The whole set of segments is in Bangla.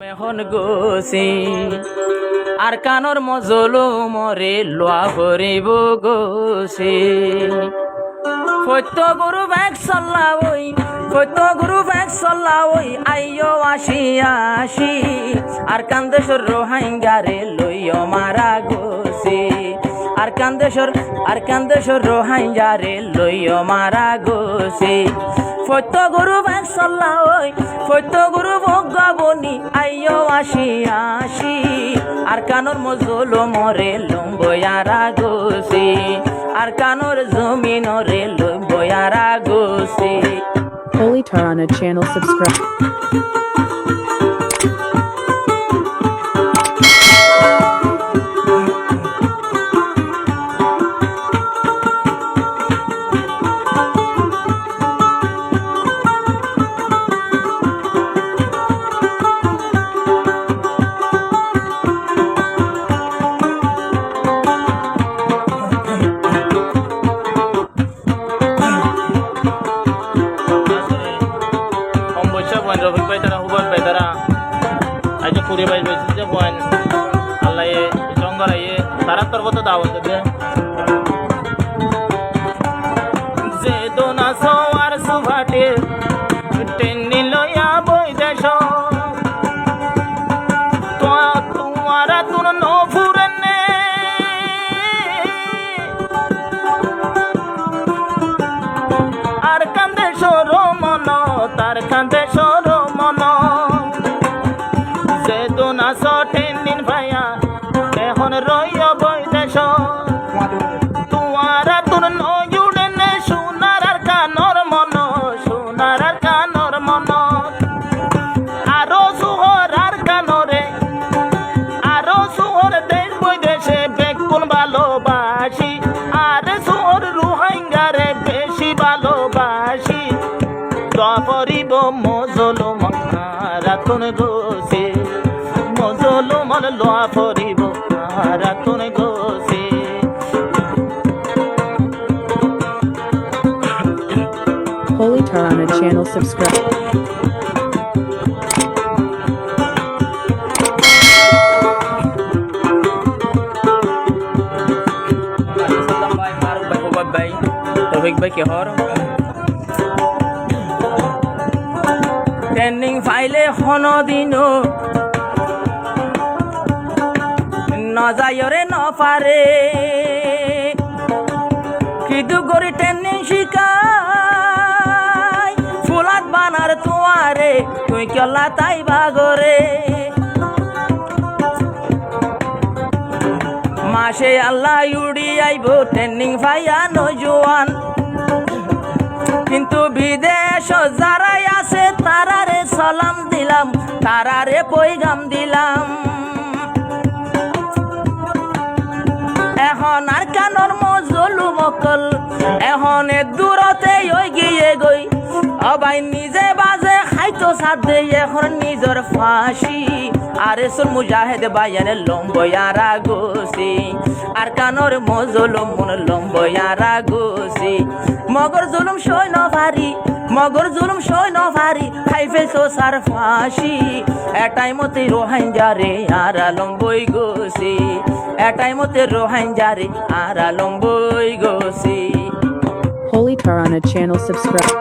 এখন গোসি আর কানর মজলো মরে লোয়া ভরিব গোসি ফত্য গুরু ব্যাগ চল্লা ওই ফত্য গুরু ব্যাগ চল্লা ওই আইয় আসি আসি আর কান্দেশ্বর রোহাঙ্গারে লইয় মারা গোসি আর কান্দেশ্বর রোহাঙ্গারে লইয় মারা গোসি ফত্য গুরু ব্যাগ চল্লা ওই ফত্য গুরু ভগাবনি আইয় আসি আসি আর কানর মজলো মরে লম্বয়ারা গোসি আর কানর জমিনরে লম্বয়ারা গোসি। Holy Tarana channel subscribe. Rofik Bay tara Huban Bay tara aja Puri Bay bersih poin Allah ye jonggar ye tarak terfoto dawan tuh deh Zedona sawar subhate tenni loya boy desho tumara tun no furenne ar kande shoro mono tar kande shoro mono Zedona sotenin bhaya ehon royo boy desho tumara tun no yudene sonar ar kanor mono aro suhor ar kanore aro suhor desh boy deshe bekun balobashi ar suhor ruhangare beshi balobashi দপরিব মজলুম রাতুন গোসে মজলুম লোয়া পরিব রাতুন গোসে Holy Tarana channel subscribe. Rofik Bay ke hor training ফাইলে হনো দিনো নজায়রে নপারে কিদু গরি ট্রেনিং শিকাই ফুলাত বানার তোয়ারে তুই কেলা তাই বাগরে মাসে আল্লাহ উড়ি আইব ট্রেনিং ফাইয়া নজওয়ান কিন্তু বিদেশ যারাই আছে তারারে সালাম দিলাম তারারে পয়গাম দিলাম এখন আর কানর মজলু মকল এখন দূরতে ওই গিয়ে গই অবাই নিজে বাজে খাইতো সাথে এখন নিজর ফাঁসি আরে সুর মুজাহিদ বাইয়ানে লম্বয়ারা গোসি আর কানর মজলুম মন লম্বয়ারা গোসি মগর জুলুম সই ন ভারি খাইফে সার ফাঁসি এটাই মতে রোহাঙ্গারে আর লম্বই গোসি এটাই মতে রোহাঙ্গারে আর লম্বই গোসি। Holy Tarana channel subscribe.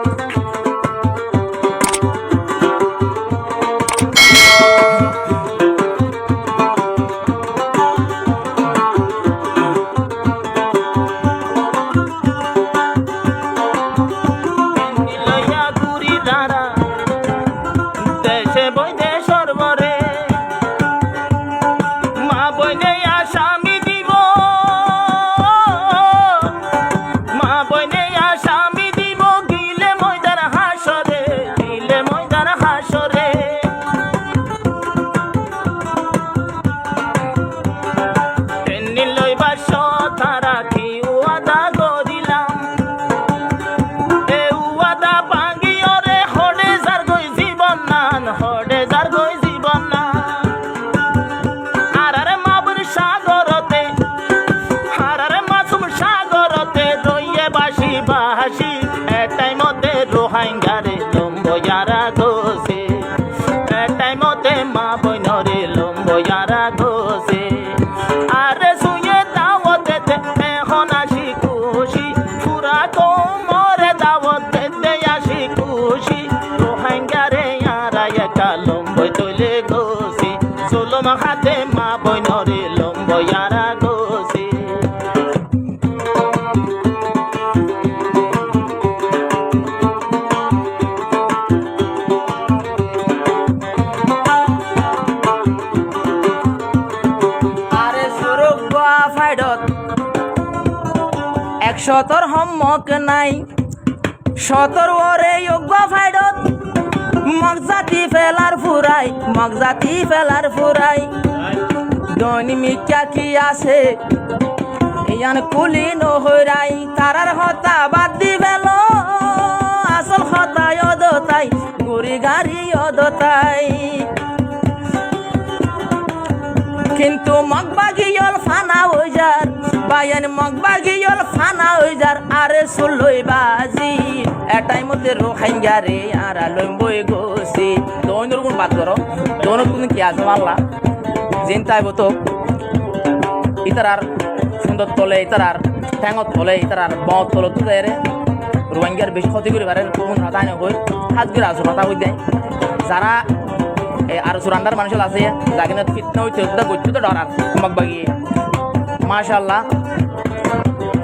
মা বইনে আসামি দিব গিলে লম্বয়ারা গোসে আরে শুয়ে দাওয়াতে এখন আসি খুশি পুরা কোমরে দাওয়াতে আসি খুশি রোহিঙ্গারে আরা একা লম্বই তৈলে গোসি জুলুম হাতে মা বইনরে লম্বয়ারা গোসে একশতর হম্মক নাই শতর ওরে যোগ্য ফাইডত মগজাতি ফেলার ফুরাই মগজাতি ফেলার ফুরাই দৈনিমিকা কি আছে ইয়ান কুলি নহরাই তারার হতা বাদ দি ফেল আসল হতাই অদতাই গুড়ি গাড়ি অদতাই কিন্তু মগবাগিয়ল ফানা হইজার বায়ান মগবাগিয়ল ফানা হইজার আরে সুলই বাজি এটাই মধ্যে রোহিঙ্গারে আরা লম্বই গোসি দৈনর কোন বাদ করো দৈনর কোন কি আছে মাল্লা জিনতাই বতো ইতারার সুন্দর তলে ইতারার ঠ্যাঙত তলে ইতারার বত তলে তো দেয় রে রোহিঙ্গার বেশি ক্ষতি করে পারে কোন হাতায় না হই হাজগির আসো হাতা হই দেয় যারা আর সুরান্ডার মানুষ আছে যাকে ফিতনা হইতে করতে তো ডরার মগবাগিয়ে মাশাআল্লাহ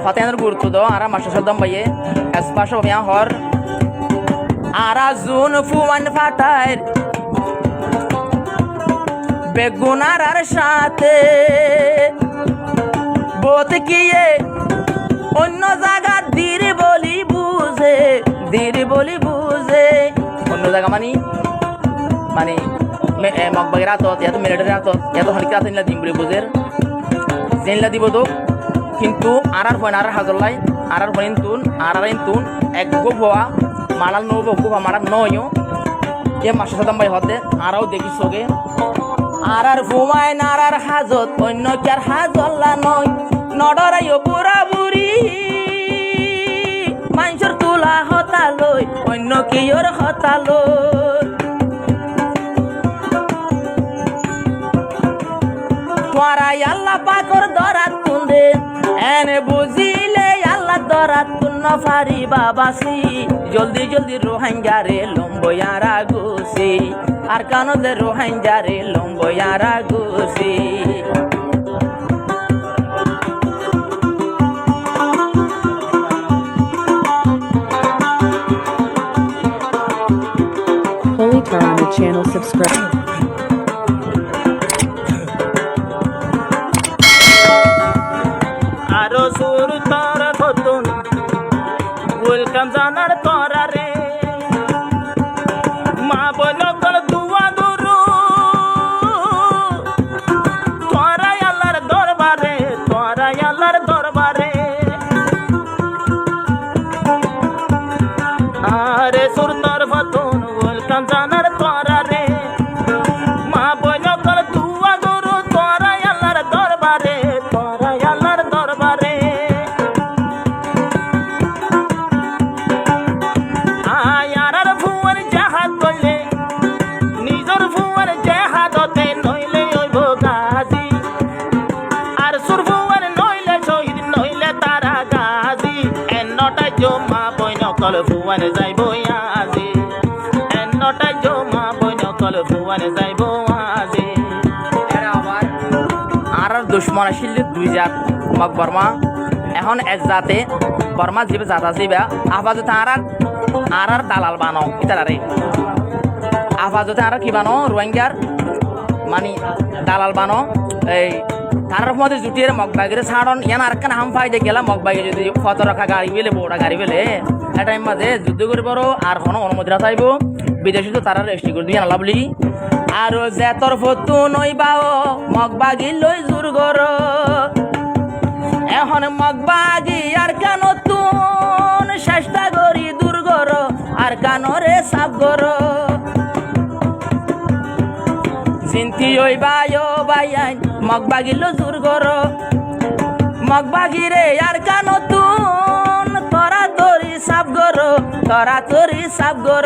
ফতেনের গুরুত্ব দাও আর মাসা সদম ভাইয়ে এসপাশ মিয়া হর আর জুন ফুয়ান ফাটার বেগুনার আর সাথে বোত কিয়ে অন্য জায়গা ধীর বলি বুঝে অন্য জায়গা মানে মগবাগের হাতত এত মিলিটারির হাতত এত হনিকে হাতে নিলা দিম বলে বুঝের জেনলা দিব তো কিন্তু আর ফোন আর হাজল্লাই আর ফোন তুন আর তুন এক গো ভোয়া মালাল নো গো মারার নয়ও এ মাসে সাদাম ভাই হতে আরও দেখি সগে আর ফুমায় নারার হাজত অন্য কি আর হাজল্লা নয় নডরাইও বুড়া বুড়ি মানুষের তুলা হতালই অন্য কি ওর হতালই তোরাই আল্লাহ পাকর দরাত তুন্দে এনে বুঝিলে আল্লাহ দরাত তুন্ন ফারি বাবাসি জলদি জলদি রোহিঙ্গারে লম্বয়ারা গোসি আর কানদে রোহিঙ্গারে লম্বয়ারা গোসি Holy Tarana channel subscribe. আরো সুর তোর খতুন ওয়েলকাম জানার তোরা রে মা বল কর দুয়া দুরু তোরাই আল্লাহর দরবারে আরে সুর তোর খতুন ওয়েলকাম জানার তোরা রে মা বল কর দুয়া দুরু তোরাই আল্লাহর দরবারে কল ভুয়ান যাইব আজি এনটাই জমা বইন কল ভুয়ান যাইব আজি আর দুশ্মন আসিল দুই জাত মগ বর্মা এখন এক জাতে বর্মা যাবে জাতা যাইবা আফাজতে আর দালাল বানো ইতারে আফাজতে আর কি বানো রোহিঙ্গার মানে দালাল বানো এই তার মধ্যে জুটিয়ে মগবাগিরে ছাড়ন ইয়ান আর কান হাম ফাইদে গেলা মগবাগি যদি ফটো রাখা গাড়ি বেলে বড়া গাড়ি বেলে এ টাইম মাঝে যুদ্ধ করে বড় আর কোনো অনুমতি না চাইব বিদেশি তো তারা রেস্টি করে দিয়ে আনলা বলি আর যে তোর ফটো নইবাও মগবাগি লই জোর গর এখন মগবাগি আর কেন তুন চেষ্টা করি দূর গর আর কানরে সাপ গর চিন্তি ওই বাই মগবাগিল জোর গর মগবাগিরে আর কান তুন তোরা তোরি সাপ গর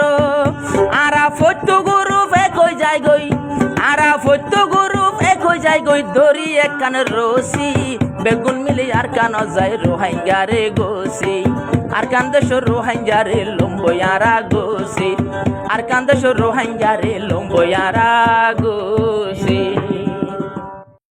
আরা ফট্টু গ্রুপ এক হয়ে যায় গই আরা ফট্টু গ্রুপ এক যায় গই দড়ি একখান রসি বেগুন মিলি আর কান যায় রোহাইঙ্গারে গোসি আর কান্দেশ রোহাইঙ্গারে লম্বয়ারা গোসি আর কান্দেশ রোহাইঙ্গারে লম্বয়ারা গোসি